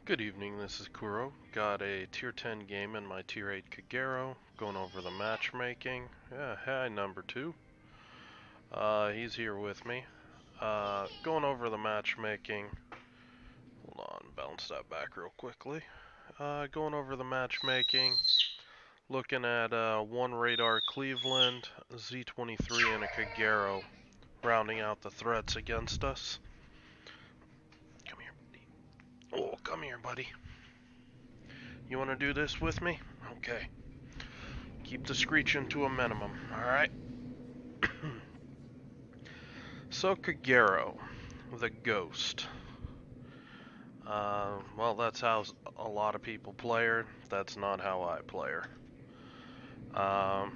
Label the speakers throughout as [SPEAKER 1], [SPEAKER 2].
[SPEAKER 1] Good evening, this is Kuro. Got a tier 10 game in my tier 8 Kagero, going over the matchmaking. Yeah, hi number 2. He's here with me. Going over the matchmaking. Hold on, bounce that back real quickly. Going over the matchmaking. Looking at one Radar Cleveland, Z23 and a Kagero, rounding out the threats against us. Come here, buddy. Oh, come here, buddy. You want to do this with me? Okay. Keep the screeching to a minimum, alright? So, Kagero, the ghost. Well, that's how a lot of people play her. That's not how I play her.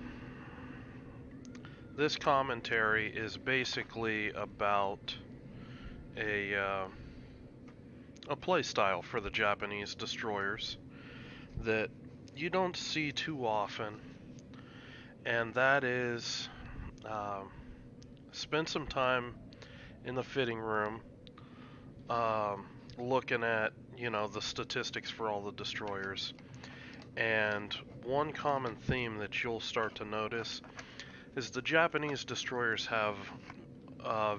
[SPEAKER 1] This commentary is basically about a playstyle for the Japanese destroyers that you don't see too often, and that is spend some time in the fitting room looking at, the statistics for all the destroyers. And one common theme that you'll start to notice is the Japanese destroyers have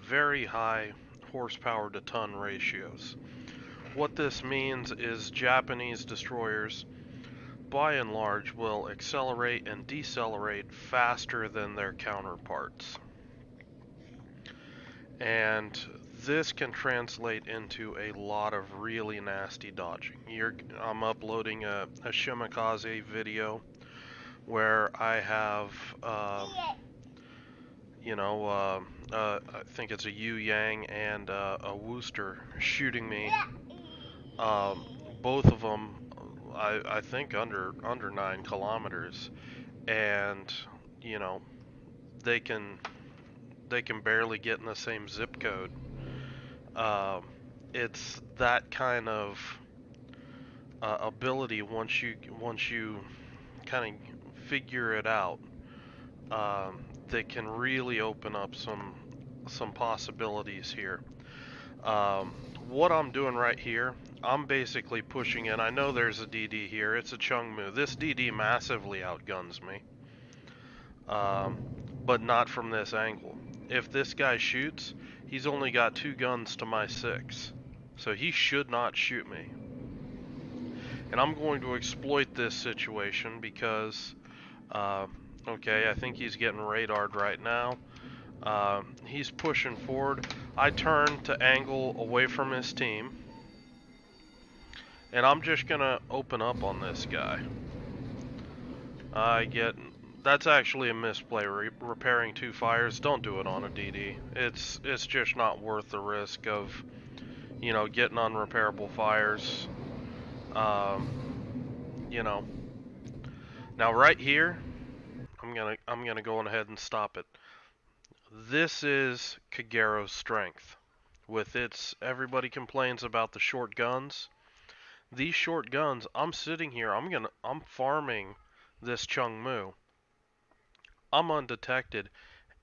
[SPEAKER 1] very high horsepower to ton ratios. What this means is Japanese destroyers, by and large, will accelerate and decelerate faster than their counterparts. And this can translate into a lot of really nasty dodging. I'm uploading a Shimakaze video where I have, I think it's a Yu Yang and a Wooster shooting me. Both of them, I think under 9 kilometers, and they can barely get in the same zip code. It's that kind of ability once you kind of figure it out, that can really open up some possibilities here. What I'm doing right here, I'm basically pushing in. I know there's a DD here. It's a Chungmu. This DD massively outguns me, but not from this angle. If this guy shoots, he's only got 2 guns to my 6, so he should not shoot me. And I'm going to exploit this situation because, okay, I think he's getting radared right now. He's pushing forward. I turn to angle away from his team, and I'm just gonna open up on this guy. That's actually a misplay. Repairing 2 fires, don't do it on a DD. It's just not worth the risk of, getting unrepairable fires. Now right here, I'm gonna go on ahead and stop it. This is Kagero's strength. With everybody complains about the short guns. These short guns, I'm sitting here, I'm farming this Chungmu. I'm undetected,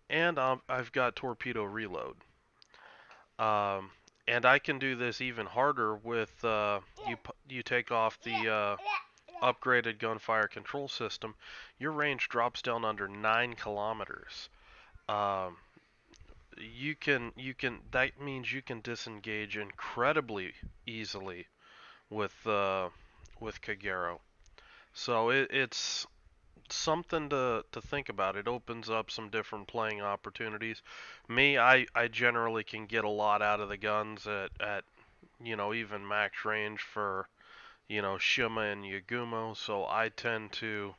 [SPEAKER 1] and I've got torpedo reload. And I can do this even harder with you take off the upgraded gunfire control system. Your range drops down under 9 kilometers. That means you can disengage incredibly easily with Kagero. So it's something to think about. It opens up some different playing opportunities. Me, I generally can get a lot out of the guns at even max range for Shima and Yagumo, so I tend to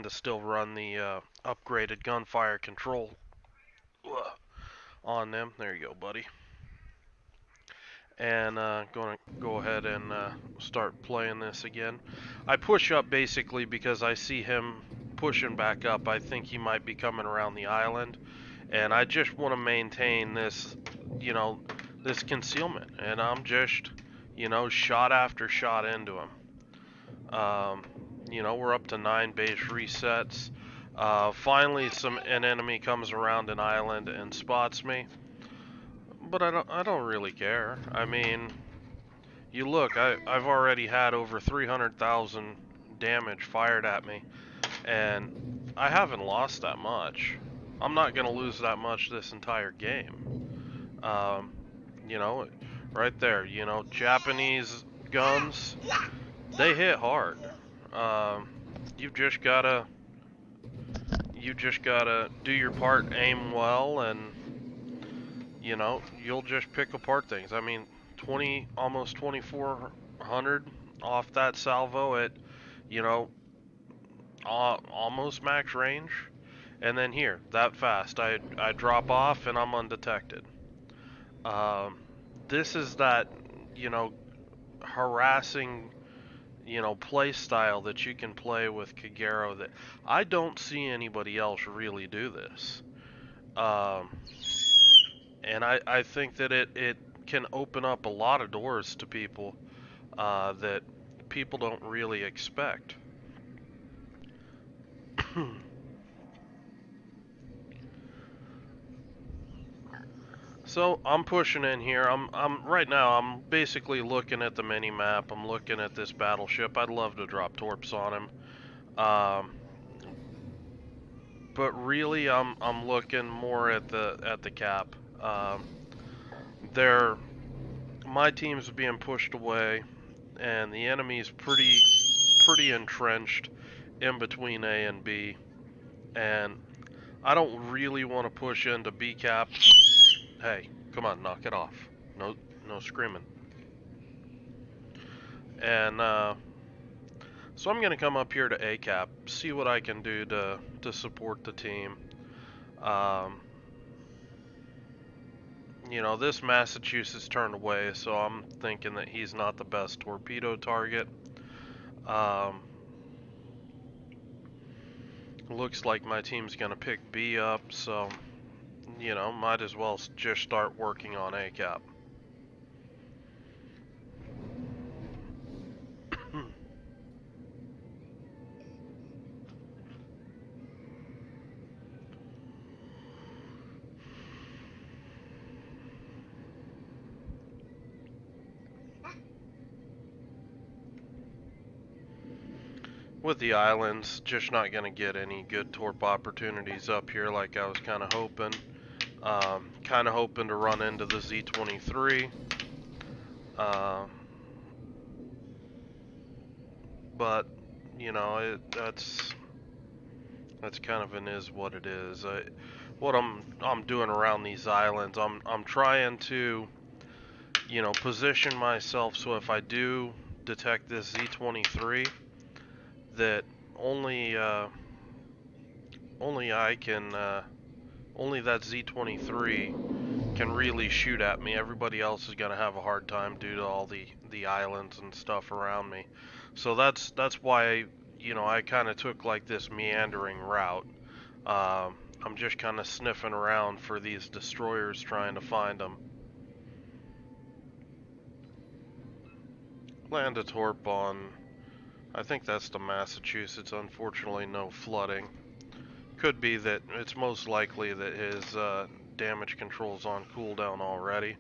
[SPEAKER 1] still run the upgraded gunfire control on them. There you go, buddy. And going to go ahead and start playing this again. I push up basically because I see him pushing back up. I think he might be coming around the island, and I just want to maintain this, this concealment, and I'm just, shot after shot into him. We're up to 9 base resets. Finally, an enemy comes around an island and spots me. But I don't really care. I mean, you look, I've already had over 300,000 damage fired at me, and I haven't lost that much. I'm not gonna lose that much this entire game. You know, right there, you know, Japanese guns, they hit hard. Um, you've just gotta do your part, aim well, and you know, you'll just pick apart things. I mean, almost 2,400 off that salvo at, you know, almost max range. And then here, that fast, I drop off and I'm undetected. Um, this is that, you know, harassing, you know, play style that you can play with Kagero that I don't see anybody else really do this. And I think that it can open up a lot of doors to people that people don't really expect. So I'm pushing in here. I'm right now. I'm basically looking at the mini map. I'm looking at this battleship. I'd love to drop torps on him, but really I'm looking more at the cap. They're my team's being pushed away, and the enemy's pretty entrenched in between A and B, and I don't really want to push into B cap. Hey, come on, knock it off. No screaming. And so I'm gonna come up here to A cap, see what I can do to support the team. You know, this Massachusetts turned away, so I'm thinking that he's not the best torpedo target. Looks like my team's gonna pick B up, so you know, might as well just start working on A cap. With the islands, just not going to get any good torp opportunities up here like I was kind of hoping. Kind of hoping to run into the Z-23. But, you know, that's kind of an is what it is. What I'm doing around these islands, I'm trying to, you know, position myself so if I do detect this Z-23, that only that Z-23 can really shoot at me. Everybody else is gonna have a hard time due to all the islands and stuff around me. So that's why, you know, I kind of took like this meandering route. I'm just kind of sniffing around for these destroyers, trying to find them. Land a torp on, I think that's the Massachusetts. Unfortunately, no flooding. Could be that it's most likely that his damage control's on cooldown already.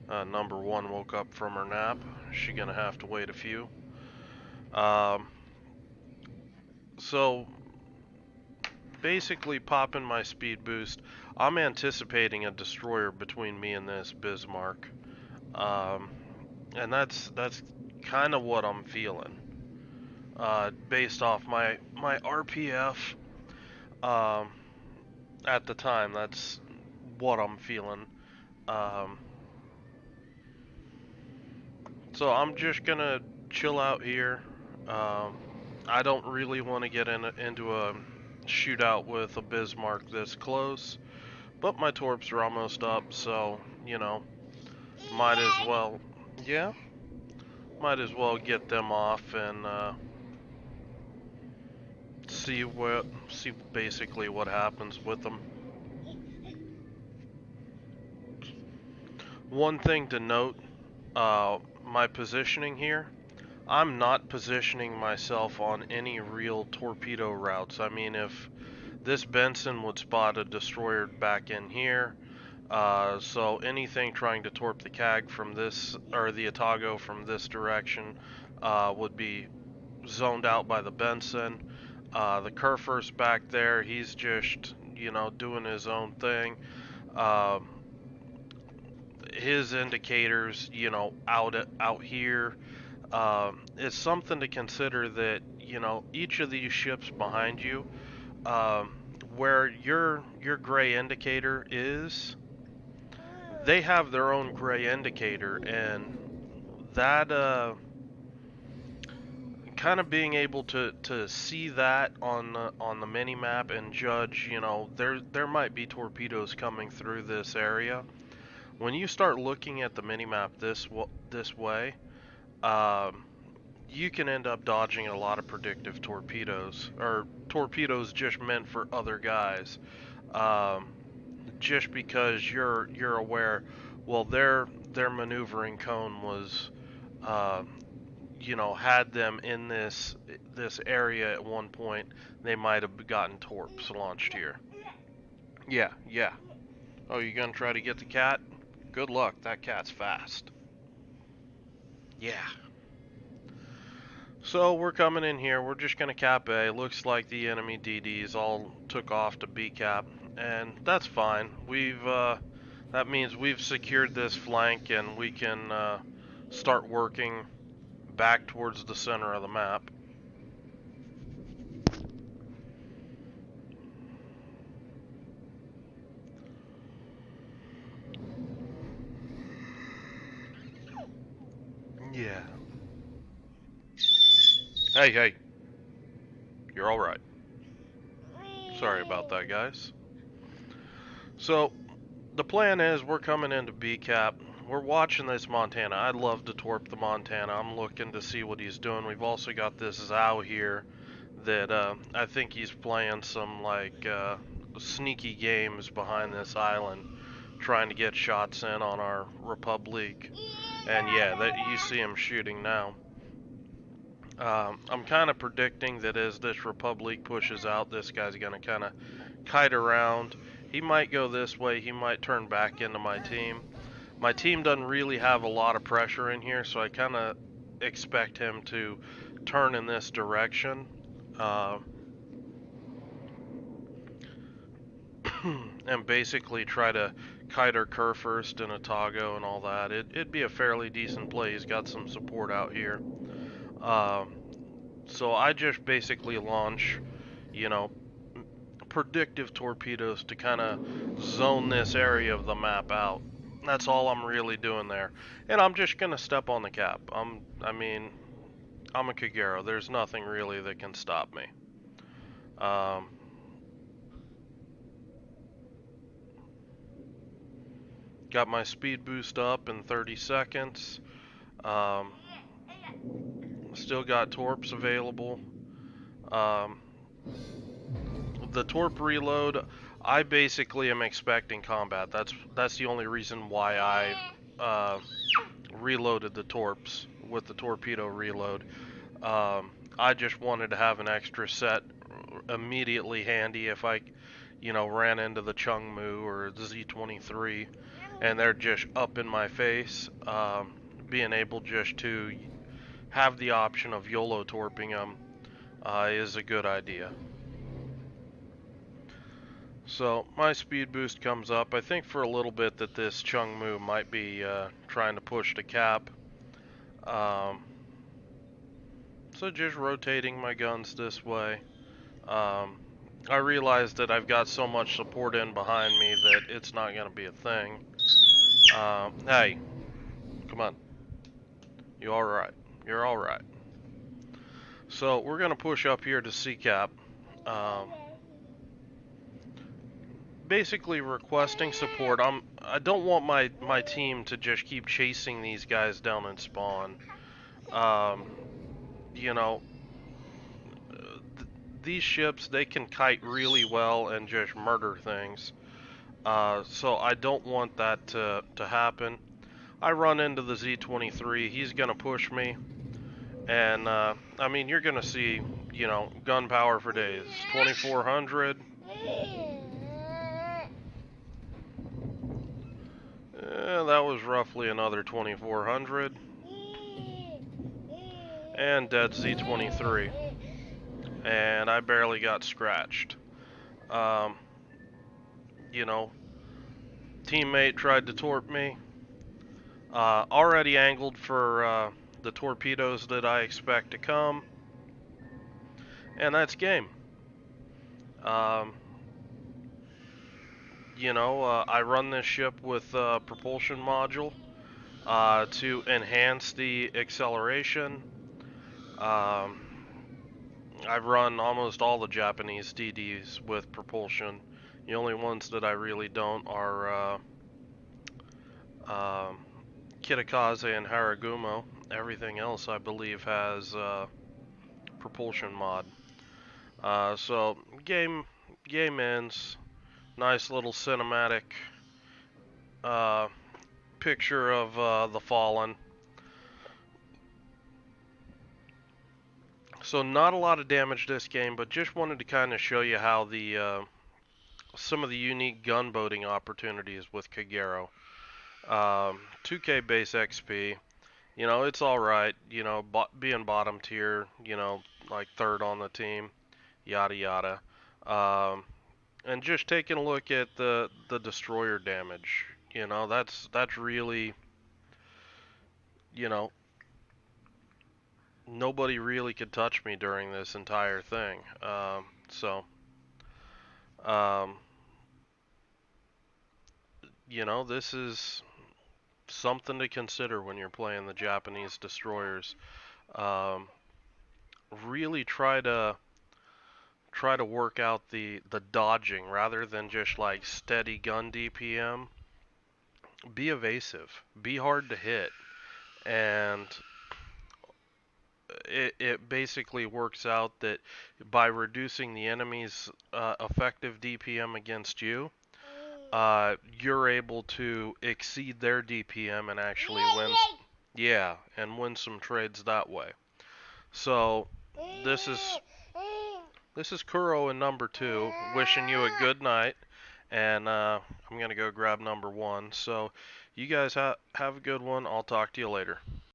[SPEAKER 1] Number 1 woke up from her nap. She's gonna have to wait a few. So basically popping my speed boost. I'm anticipating a destroyer between me and this Bismarck. And that's kind of what I'm feeling. Based off my RPF at the time, that's what I'm feeling. So I'm just gonna chill out here. I don't really want to get into a shootout with a Bismarck this close, but my torps are almost up, so you know, might as well get them off and see basically what happens with them. One thing to note, my positioning here, I'm not positioning myself on any real torpedo routes. I mean, if this Benson would spot a destroyer back in here, So anything trying to torp the CAG from this, or the Otago from this direction, would be zoned out by the Benson. The Kerfer's back there, he's just, you know, doing his own thing. His indicators, you know, out here, it's something to consider that, you know, each of these ships behind you, where your gray indicator is, they have their own gray indicator, and that kind of being able to see that on the mini map and judge, you know, there might be torpedoes coming through this area. When you start looking at the mini map this way, you can end up dodging a lot of predictive torpedoes, or torpedoes just meant for other guys, just because you're aware. Well, their maneuvering cone was, you know, had them in this area at one point. They might have gotten torps launched here. Yeah. Oh, you gonna try to get the cat? Good luck. That cat's fast. Yeah. So we're coming in here. We're just gonna cap A. Looks like the enemy DDs all took off to B cap, and that's fine. That means we've secured this flank, and we can start working back towards the center of the map. Yeah. Hey. You're alright. Sorry about that, guys. So, the plan is we're coming into B-Cap. We're watching this Montana. I'd love to torp the Montana. I'm looking to see what he's doing. We've also got this Zhao here that I think he's playing some, like, sneaky games behind this island, trying to get shots in on our Republic. And yeah, you see him shooting now. I'm kind of predicting that as this Republic pushes out, this guy's going to kind of kite around. He might go this way. He might turn back into my team. My team doesn't really have a lot of pressure in here, so I kind of expect him to turn in this direction. And basically try to kite our Kerr first in Otago and all that. It'd be a fairly decent play. He's got some support out here. So I just basically launch, you know, predictive torpedoes to kind of zone this area of the map out. That's all I'm really doing there. And I'm just going to step on the cap. I mean, I'm a Kagero. There's nothing really that can stop me. Got my speed boost up in 30 seconds. Still got torps available. The torp reload, I basically am expecting combat. That's the only reason why I reloaded the torps with the torpedo reload. I just wanted to have an extra set immediately handy if I, you know, ran into the Chungmu or the Z-23 and they're just up in my face. Being able just to have the option of YOLO torping them is a good idea. So my speed boost comes up. I think for a little bit that this Chungmu might be trying to push to cap. So just rotating my guns this way. I realize that I've got so much support in behind me that it's not going to be a thing. Hey, come on. You alright? You're alright. So we're going to push up here to C-cap. Basically requesting support. I don't want my team to just keep chasing these guys down in spawn. You know, these ships, they can kite really well and just murder things. So I don't want that to happen. I run into the Z-23. He's gonna push me, and I mean, you're gonna see, you know, gun power for days. 2,400. That was roughly another 2400. And dead Z23. And I barely got scratched. Um, you know, teammate tried to torp me. Already angled for the torpedoes that I expect to come. And that's game. Um, I run this ship with a propulsion module to enhance the acceleration. Um, I've run almost all the Japanese DDs with propulsion. The only ones that I really don't are um, Kitakaze and Haragumo. Everything else, I believe, has propulsion mod. So game ends. Nice little cinematic uh, picture of the Fallen. So not a lot of damage this game, but just wanted to kind of show you how the some of the unique gunboating opportunities with Kagero. 2K base XP, it's all right. Being bottom tier, like third on the team, yada yada. Um, and just taking a look at the destroyer damage. That's really, you know, nobody really could touch me during this entire thing. So, um, this is something to consider when you're playing the Japanese destroyers. Um, really try to work out the dodging rather than just like steady gun DPM. Be evasive, be hard to hit, and it basically works out that by reducing the enemy's effective DPM against you, you're able to exceed their DPM and actually win. Yeah, and win some trades that way. So this is this is Kuro in number 2, wishing you a good night, and I'm gonna go grab number 1. So you guys have a good one. I'll talk to you later.